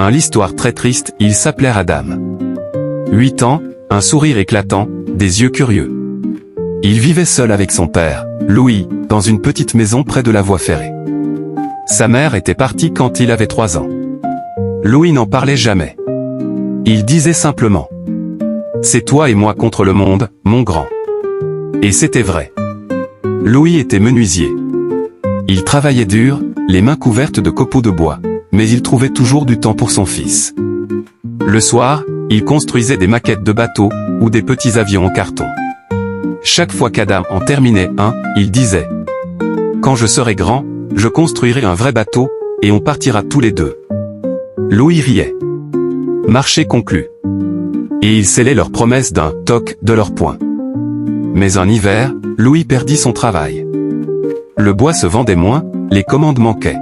l'histoire très triste, il s'appelait Adam. 8 ans, un sourire éclatant, des yeux curieux. Il vivait seul avec son père, Louis, dans une petite maison près de la voie ferrée. Sa mère était partie quand il avait 3 ans. Louis n'en parlait jamais. Il disait simplement « C'est toi et moi contre le monde, mon grand ». Et c'était vrai. Louis était menuisier. Il travaillait dur, les mains couvertes de copeaux de bois, mais il trouvait toujours du temps pour son fils. Le soir, il construisait des maquettes de bateaux, ou des petits avions en carton. Chaque fois qu'Adam en terminait un, il disait « Quand je serai grand, je construirai un vrai bateau, et on partira tous les deux. » Louis riait. Marché conclu. Et ils scellaient leur promesse d'un « toc » de leur poing. Mais un hiver, Louis perdit son travail. Le bois se vendait moins, les commandes manquaient.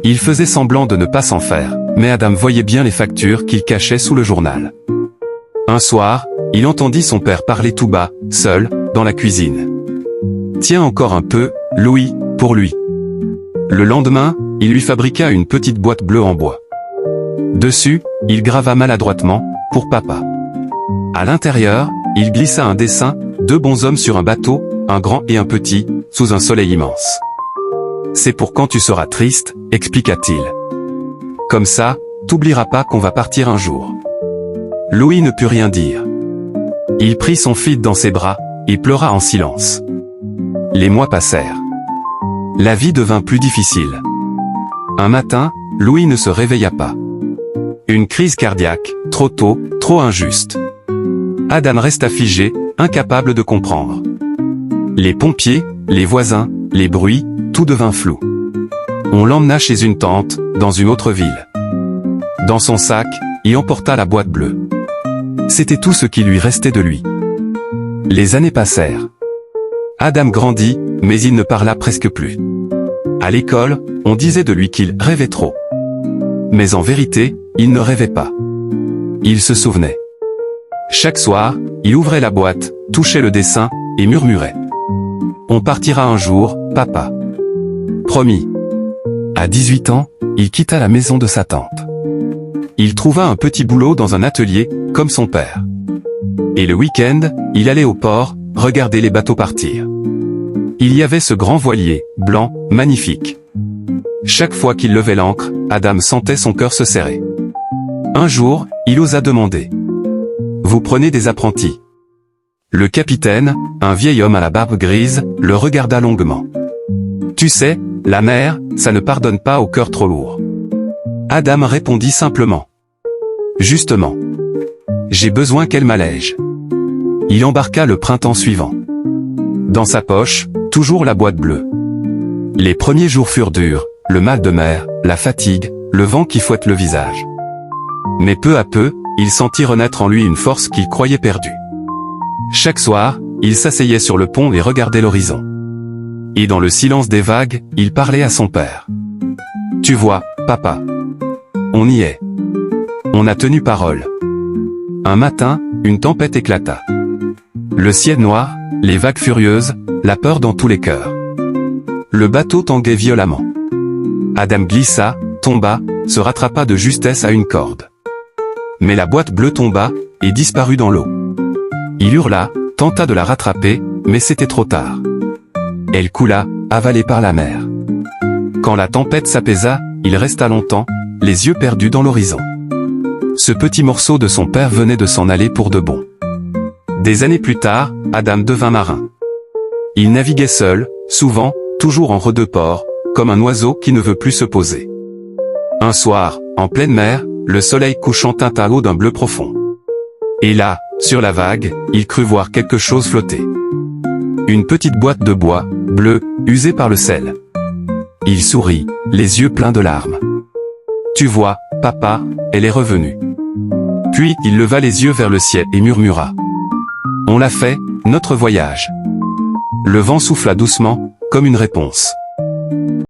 Il faisait semblant de ne pas s'en faire, mais Adam voyait bien les factures qu'il cachait sous le journal. Un soir, il entendit son père parler tout bas, seul, dans la cuisine. « Tiens encore un peu, Louis, pour lui. » Le lendemain, il lui fabriqua une petite boîte bleue en bois. Dessus, il grava maladroitement « Pour papa ». À l'intérieur, il glissa un dessin, 2 bonshommes sur un bateau, un grand et un petit, sous un soleil immense. « C'est pour quand tu seras triste, expliqua-t-il. Comme ça, t'oublieras pas qu'on va partir un jour. » Louis ne put rien dire. Il prit son fils dans ses bras, et pleura en silence. Les mois passèrent. La vie devint plus difficile. Un matin, Louis ne se réveilla pas. Une crise cardiaque, trop tôt, trop injuste. Adam resta figé, incapable de comprendre. Les pompiers, les voisins, les bruits, tout devint flou. On l'emmena chez une tante, dans une autre ville. Dans son sac, il emporta la boîte bleue. C'était tout ce qui lui restait de lui. Les années passèrent. Adam grandit, mais il ne parla presque plus. À l'école, on disait de lui qu'il rêvait trop. Mais en vérité, il ne rêvait pas. Il se souvenait. Chaque soir, il ouvrait la boîte, touchait le dessin, et murmurait. « On partira un jour, papa. » Promis. À 18 ans, il quitta la maison de sa tante. Il trouva un petit boulot dans un atelier, comme son père. Et le week-end, il allait au port, regarder les bateaux partir. Il y avait ce grand voilier, blanc, magnifique. Chaque fois qu'il levait l'ancre, Adam sentait son cœur se serrer. Un jour, il osa demander. « Vous prenez des apprentis ?» Le capitaine, un vieil homme à la barbe grise, le regarda longuement. « Tu sais, la mer, ça ne pardonne pas au cœur trop lourd. » Adam répondit simplement. « Justement. J'ai besoin qu'elle m'allège. » Il embarqua le printemps suivant. Dans sa poche, toujours la boîte bleue. Les premiers jours furent durs, le mal de mer, la fatigue, le vent qui fouette le visage. Mais peu à peu, il sentit renaître en lui une force qu'il croyait perdue. Chaque soir, il s'asseyait sur le pont et regardait l'horizon. Et dans le silence des vagues, il parlait à son père. « Tu vois, papa. On y est. On a tenu parole. » Un matin, une tempête éclata. Le ciel noir, les vagues furieuses, la peur dans tous les cœurs. Le bateau tanguait violemment. Adam glissa, tomba, se rattrapa de justesse à une corde. Mais la boîte bleue tomba, et disparut dans l'eau. Il hurla, tenta de la rattraper, mais c'était trop tard. Elle coula, avalée par la mer. Quand la tempête s'apaisa, il resta longtemps, les yeux perdus dans l'horizon. Ce petit morceau de son père venait de s'en aller pour de bon. Des années plus tard, Adam devint marin. Il naviguait seul, souvent, toujours en redeport, comme un oiseau qui ne veut plus se poser. Un soir, en pleine mer, le soleil couchant tint à l'eau d'un bleu profond. Et là, sur la vague, il crut voir quelque chose flotter. Une petite boîte de bois, bleue, usée par le sel. Il sourit, les yeux pleins de larmes. « Tu vois, papa, elle est revenue. » Puis il leva les yeux vers le ciel et murmura. « On l'a fait, notre voyage. » Le vent souffla doucement, comme une réponse.